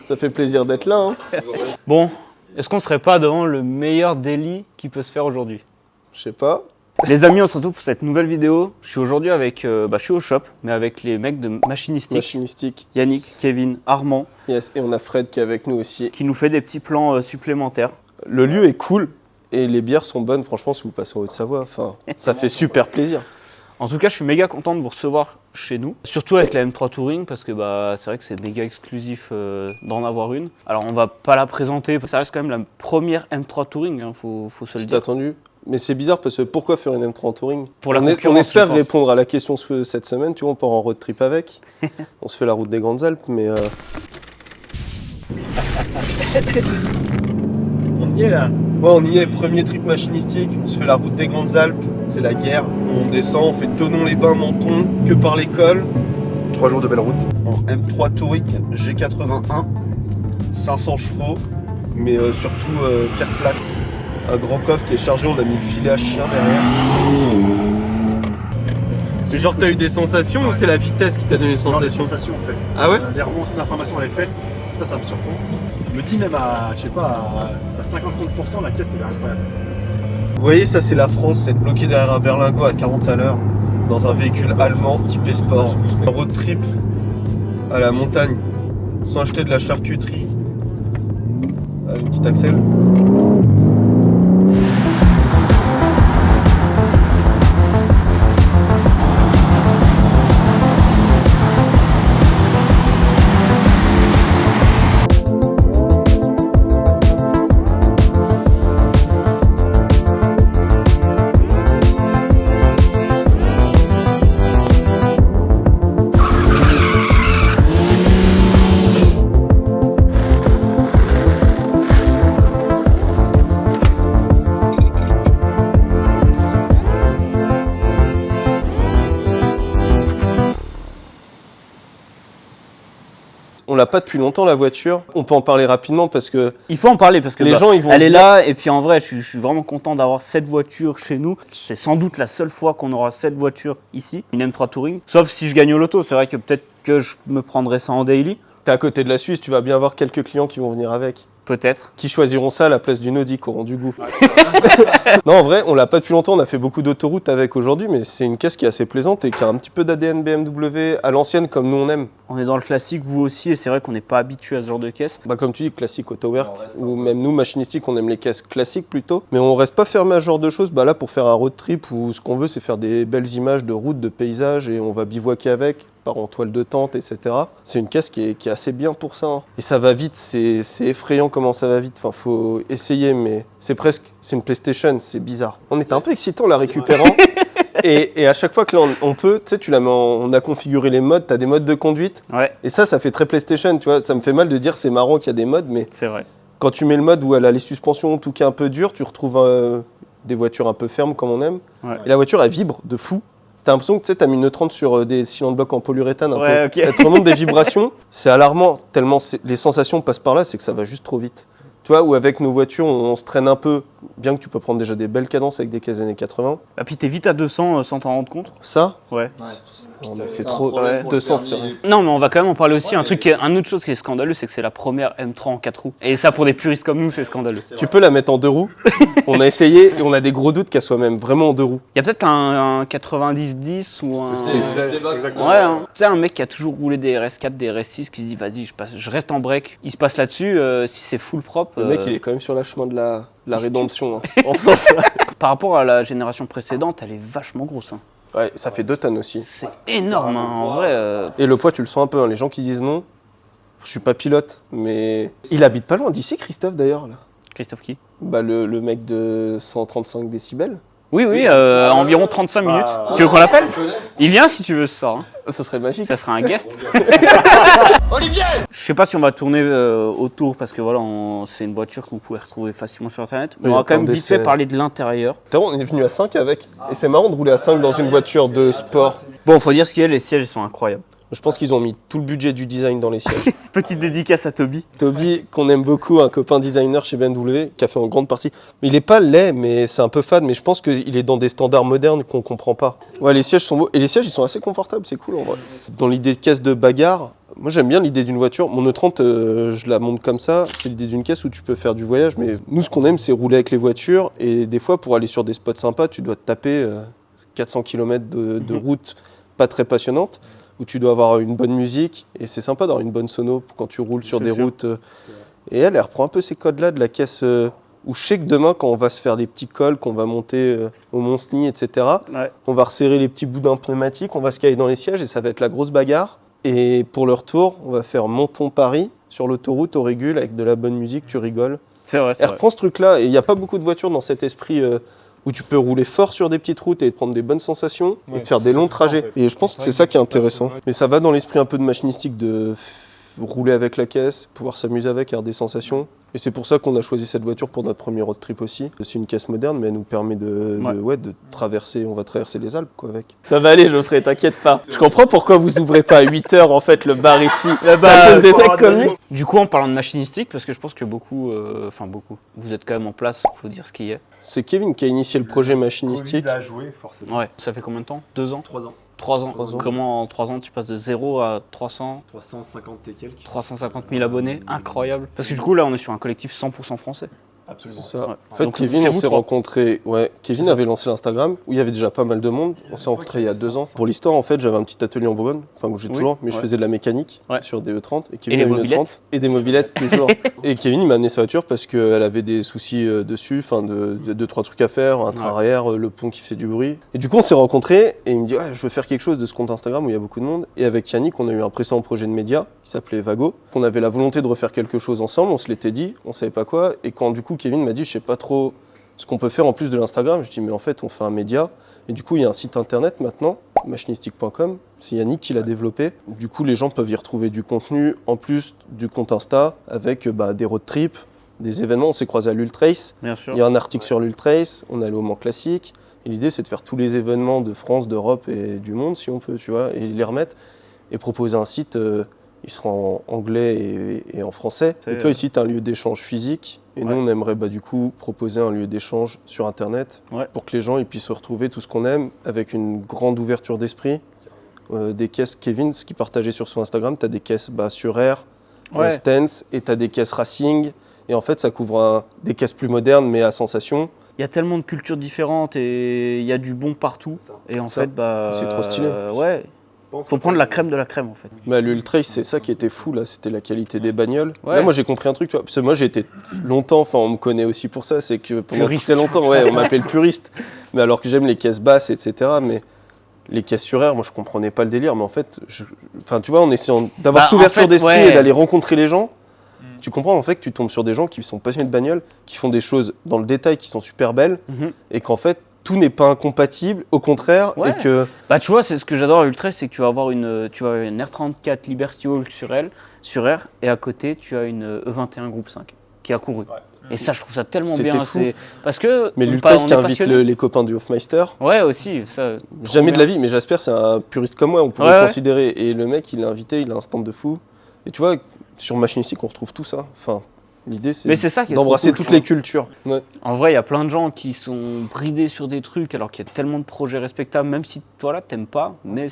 Ça fait plaisir d'être là. Hein. Bon, est-ce qu'on serait pas devant le meilleur daily qui peut se faire aujourd'hui? Je sais pas. Les amis, on se retrouve pour cette nouvelle vidéo. Je suis aujourd'hui avec, je suis au shop, mais avec les mecs de Machinistic. Yannick, Kevin, Armand. Yes, et on a Fred qui est avec nous aussi. Qui nous fait des petits plans supplémentaires. Le lieu est cool et les bières sont bonnes. Franchement, si vous passez en Haute-Savoie, ça fait super plaisir. En tout cas, je suis méga content de vous recevoir chez nous, surtout avec la M3 Touring parce que c'est vrai que c'est méga exclusif d'en avoir une. Alors on va pas la présenter, ça reste quand même la première M3 Touring, hein, faut se le dire. C'est attendu. Mais c'est bizarre parce que pourquoi faire une M3 Touring? Pour la on espère répondre à la question cette semaine, tu vois, on part en road trip avec. On se fait la route des Grandes Alpes, mais... On y est là. Ouais, on y est, premier trip machinistique, on se fait la route des Grandes Alpes, c'est la guerre. On descend, on fait Thonon-les-Bains, Menton, que par l'école. 3 jours de belle route. En M3 Touring G81, 500 chevaux, mais surtout 4 places. Un grand coffre qui est chargé, on a mis le filet à chien derrière. Mais genre t'as eu des sensations ou c'est la vitesse qui t'a donné des sensations? Non, les sensations en fait. Ah ouais? Les remontées d'informations dans les fesses, ça me surprend. Je me dis même à, je sais pas, à 50-60%, la caisse elle est incroyable. Vous voyez, ça c'est la France, c'est bloqué derrière un berlingot à 40 à l'heure dans un véhicule allemand typé sport. Un road trip à la montagne, sans acheter de la charcuterie. Allez, une petite axelle. On l'a pas depuis longtemps la voiture. On peut en parler rapidement parce que... Il faut en parler parce que les gens, ils vont elle est là et puis en vrai je suis vraiment content d'avoir cette voiture chez nous. C'est sans doute la seule fois qu'on aura cette voiture ici, une M3 Touring. Sauf si je gagne au loto, c'est vrai que peut-être que je me prendrai ça en daily. T'es à côté de la Suisse, tu vas bien avoir quelques clients qui vont venir avec. Peut-être. Qui choisiront ça à la place d'une Audi, qui auront du goût. Non, en vrai, on l'a pas depuis longtemps, on a fait beaucoup d'autoroutes avec aujourd'hui, mais c'est une caisse qui est assez plaisante et qui a un petit peu d'ADN BMW à l'ancienne, comme nous on aime. On est dans le classique, vous aussi, et c'est vrai qu'on n'est pas habitué à ce genre de caisse. Bah comme tu dis, classique AutoWork, ou même nous, Machinistic, on aime les caisses classiques plutôt. Mais on reste pas fermé à ce genre de choses. Bah là, pour faire un road trip, où ce qu'on veut, c'est faire des belles images de routes, de paysages, et on va bivouaquer avec. En toile de tente, etc. C'est une caisse qui est assez bien pour ça. Hein. Et ça va vite, c'est effrayant comment ça va vite. Enfin, faut essayer, mais c'est une PlayStation, c'est bizarre. On était un peu excitant en la récupérant. et à chaque fois que là, on peut, tu sais, tu la mets on a configuré les modes, tu as des modes de conduite. Ouais. Et ça fait très PlayStation, tu vois. Ça me fait mal de dire c'est marrant qu'il y a des modes, mais c'est vrai. Quand tu mets le mode où elle a les suspensions, tout qui est un peu dur, tu retrouves des voitures un peu fermes comme on aime. Ouais. Et la voiture, elle vibre de fou. T'as l'impression que tu as mis une 30 sur des cylindres blocs en polyuréthane. Okay. Elle te remonte des vibrations. C'est alarmant, tellement les sensations passent par là, c'est que ça va juste trop vite. Tu vois, où avec nos voitures, on se traîne un peu, bien que tu peux prendre déjà des belles cadences avec des caisses des années 80. Et puis t'es vite à 200 sans t'en rendre compte. Ça? Ouais. C'est trop. Ouais, 200, c'est vrai. Non, mais on va quand même en parler aussi. Un autre chose qui est scandaleux, c'est que c'est la première M3 en 4 roues. Et ça, pour des puristes comme nous, c'est scandaleux. Tu peux la mettre en 2 roues. On a essayé et on a des gros doutes qu'elle soit même vraiment en 2 roues. Il y a peut-être un 90-10 ou un... C'est exactement. Ouais, hein. Tu sais, un mec qui a toujours roulé des RS4, des RS6, qui se dit, vas-y, je reste en break. Il se passe là-dessus, si c'est full propre... Le mec, il est quand même sur le chemin de la rédemption, hein, en faisant ça. Par rapport à la génération précédente, elle est vachement grosse. Hein. Ouais, ça fait 2 tonnes aussi. C'est énorme, hein, en vrai. Et le poids, tu le sens un peu. Hein. Les gens qui disent non, je suis pas pilote, mais... Il habite pas loin d'ici, Christophe, d'ailleurs. Là. Christophe qui? Bah, le mec de 135 décibels. Oui, environ 35 minutes. Tu veux qu'on l'appelle? Il vient si tu veux ce soir. Hein. Ça serait magique. Ça serait un guest. Olivier! Je sais pas si on va tourner autour parce que voilà, c'est une voiture que vous pouvez retrouver facilement sur internet. Mais on va quand même vite fait parler de l'intérieur. On est venu à 5 avec. Et c'est marrant de rouler à 5 dans une voiture de sport. Bon, faut dire ce qu'il y a, les sièges ils sont incroyables. Je pense qu'ils ont mis tout le budget du design dans les sièges. Petite dédicace à Toby. Toby, qu'on aime beaucoup, un copain designer chez BMW, qui a fait en grande partie. Mais il est pas laid, mais c'est un peu fade. Mais je pense qu'il est dans des standards modernes qu'on comprend pas. Ouais, les sièges sont beaux. Et les sièges, ils sont assez confortables, c'est cool en vrai. Dans l'idée de caisse de bagarre, Moi j'aime bien l'idée d'une voiture. Mon E30, je la monte comme ça. C'est l'idée d'une caisse où tu peux faire du voyage. Mais nous, ce qu'on aime, c'est rouler avec les voitures. Et des fois, pour aller sur des spots sympas, tu dois te taper 400 km de route pas très passionnante, où tu dois avoir une bonne musique. Et c'est sympa d'avoir une bonne sono quand tu roules sur des routes. Et elle reprend un peu ces codes-là de la caisse où je sais que demain, quand on va se faire des petits cols, qu'on va monter au Mont-Cenis, etc., on va resserrer les petits boudins pneumatiques, on va se caler dans les sièges et ça va être la grosse bagarre. Et pour le retour, on va faire Menton-Paris sur l'autoroute, au régule, avec de la bonne musique, tu rigoles. C'est vrai, Elle reprend ce truc-là et il n'y a pas beaucoup de voitures dans cet esprit où tu peux rouler fort sur des petites routes et prendre des bonnes sensations et te faire des longs trajets. En fait. Et je pense que c'est ça qui est intéressant. Mais ça va dans l'esprit un peu de machinistique de rouler avec la caisse, pouvoir s'amuser avec, avoir des sensations. Et c'est pour ça qu'on a choisi cette voiture pour notre premier road trip aussi. C'est une caisse moderne, mais elle nous permet de traverser, on va traverser les Alpes quoi avec. Ça va aller Geoffrey, t'inquiète pas. Je comprends pourquoi vous ouvrez pas à 8h en fait le bar ici. C'est à cause des mecs comme nous. Du coup, en parlant de machinistique, parce que je pense que beaucoup, vous êtes quand même en place, faut dire ce qu'il y a. C'est Kevin qui a initié le projet machinistique. Il a joué forcément. Ouais, ça fait combien de temps? 2 ans? 3 ans. 3 ans. 3 ans. Comment en 3 ans tu passes de 0 à 300 350 et quelques. 350 000 abonnés, incroyable. Parce que du coup là on est sur un collectif 100% français. Absolument. C'est ça. Ouais. En fait, Donc, Kevin, c'est on vous s'est trois. rencontrés. Ouais, Kevin avait lancé l'Instagram où il y avait déjà pas mal de monde. On s'est rencontrés il y a 2 ans. Pour l'histoire, en fait, j'avais un petit atelier en Bourgogne, enfin que j'ai toujours, mais je faisais de la mécanique sur des E30 et Kevin Et avait des une E30 et des mobylettes toujours. Et Kevin, il m'a amené sa voiture parce qu'elle avait des soucis dessus, enfin de 2-3 trucs à faire, un train arrière, le pont qui fait du bruit. Et du coup, on s'est rencontrés et il me dit ouais, je veux faire quelque chose de ce compte Instagram où il y a beaucoup de monde. Et avec Yannick, on a eu un précédent projet de média qui s'appelait Vago. On avait la volonté de refaire quelque chose ensemble. On se l'était dit, on savait pas quoi. Et quand du coup, Kevin m'a dit je sais pas trop ce qu'on peut faire en plus de l'Instagram, je dis mais en fait on fait un média et du coup il y a un site internet maintenant, machinistique.com, c'est Yannick qui l'a développé. Du coup les gens peuvent y retrouver du contenu en plus du compte Insta avec des road trips, des événements. On s'est croisé à l'Ultrace, Bien sûr. il y a un article sur l'Ultrace, on est allé au Mans Classique et l'idée c'est de faire tous les événements de France, d'Europe et du monde si on peut, tu vois, et les remettre et proposer un site. Il sera en anglais et en français. Et toi ici tu as un lieu d'échange physique. Et nous, on aimerait du coup proposer un lieu d'échange sur Internet pour que les gens ils puissent retrouver tout ce qu'on aime avec une grande ouverture d'esprit. Des caisses, Kevin, ce qu'il partageait sur son Instagram, tu as des caisses sur air, stance, et tu as des caisses racing. Et en fait, ça couvre des caisses plus modernes, mais à sensation. Il y a tellement de cultures différentes et il y a du bon partout. Et en fait, c'est trop stylé. Ouais. Faut prendre la crème de la crème en fait. L'Ultrace, c'est ça qui était fou là, c'était la qualité des bagnoles. Là, moi j'ai compris un truc, tu vois, parce que moi j'ai été longtemps, enfin on me connaît aussi pour ça, c'est que pendant très longtemps, on m'appelait le puriste. Mais alors que j'aime les caisses basses, etc. Mais les caisses sur air, moi je comprenais pas le délire, mais en fait, tu vois, en essayant d'avoir cette ouverture d'esprit et d'aller rencontrer les gens, tu comprends en fait que tu tombes sur des gens qui sont passionnés de bagnoles, qui font des choses dans le détail qui sont super belles, et qu'en fait, tout n'est pas incompatible, au contraire, et que... tu vois, c'est ce que j'adore à Ultra, c'est que tu vas avoir une R34 Liberty Hawk sur R, et à côté, tu as une E21 Groupe 5 qui a couru. Et ça, je trouve ça tellement bien. Fou. Parce que mais l'Ultrace qui invite les copains du Hofmeister. Ouais, aussi. Ça, jamais de la vie, mais Jasper, c'est un puriste comme moi, on pourrait le considérer. Et le mec, il l'a invité, il a un stand de fou. Et tu vois, sur Machinistique, on retrouve tout ça. Enfin, l'idée, c'est d'embrasser toutes les cultures. Ouais. En vrai, il y a plein de gens qui sont bridés sur des trucs alors qu'il y a tellement de projets respectables, même si toi là, t'aimes pas. Mais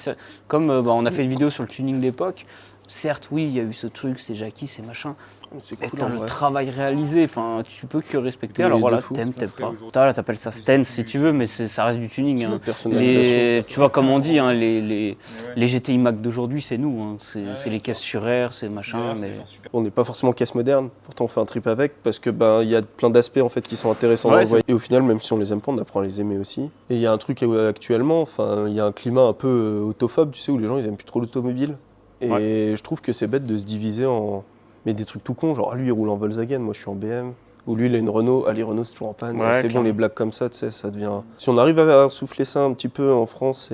comme on a fait une vidéo sur le tuning d'époque, certes, oui, il y a eu ce truc, c'est Jackie, c'est machin. C'est cool, cool, le travail réalisé, enfin, tu peux que respecter. Alors voilà, t'aimes pas. Là, t'appelles ça stance si tu veux, mais ça reste du tuning. Hein. Tu vois, comme on dit, hein, les GTI Mac d'aujourd'hui, c'est nous. Hein. C'est les caisses sur air, c'est machin. Mais... On n'est pas forcément caisse moderne, pourtant on fait un trip avec, parce que il y a plein d'aspects en fait qui sont intéressants dans le voyage. Et au final, même si on les aime pas, on apprend à les aimer aussi. Et il y a un truc actuellement, enfin, il y a un climat un peu autophobe, tu sais, où les gens ils aiment plus trop l'automobile. Et je trouve que c'est bête de se diviser en des trucs tout cons, genre lui il roule en Volkswagen, moi je suis en BM. Ou lui il a une Renault, les Renault c'est toujours en panne. C'est bon, les blagues comme ça, tu sais, ça devient... Si on arrive à souffler ça un petit peu en France,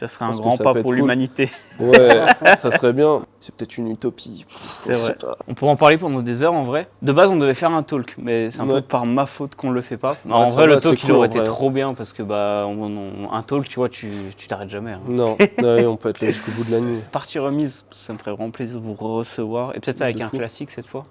ça serait un grand pas pour l'humanité. Ouais, ça serait bien. C'est peut-être une utopie. C'est vrai. On pourrait en parler pendant des heures en vrai. De base on devait faire un talk, mais c'est un peu par ma faute qu'on le fait pas. En vrai le talk il aurait été trop bien parce que un talk tu vois, tu t'arrêtes jamais. Hein. Non, on peut être là jusqu'au bout de la nuit. Partie remise, ça me ferait vraiment plaisir de vous recevoir. Et peut-être avec un classique cette fois.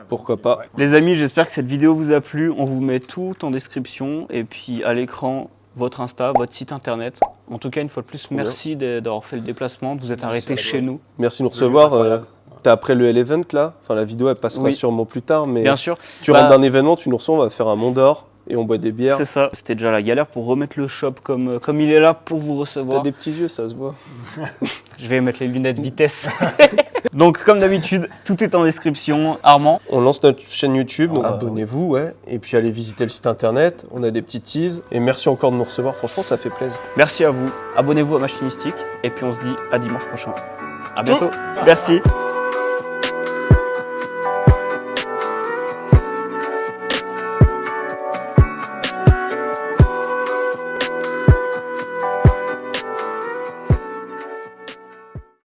Pourquoi pas. Les amis, j'espère que cette vidéo vous a plu. On vous met tout en description et puis à l'écran, votre Insta, votre site internet. En tout cas, une fois de plus, merci d'avoir fait le déplacement, de vous être arrêté chez nous. Merci de nous recevoir. T'as après le L-Event là, enfin la vidéo elle passera Oui. sûrement plus tard, mais Bien sûr. tu rentres d'un événement, tu nous reçois, on va faire un Mont d'Or et on boit des bières. C'est ça. C'était déjà la galère pour remettre le shop comme il est là pour vous T'as recevoir. des petits yeux, ça se voit. Je vais mettre les lunettes vitesse. Donc comme d'habitude, tout est en description. Armand, On lance notre chaîne YouTube, donc Ah, abonnez-vous, ouais. Et puis allez visiter le site internet, on a des petits teases. Et merci encore de nous recevoir, franchement ça fait plaisir. merci à vous. Abonnez-vous à Machinistique et puis on se dit à dimanche prochain. À bientôt. Merci.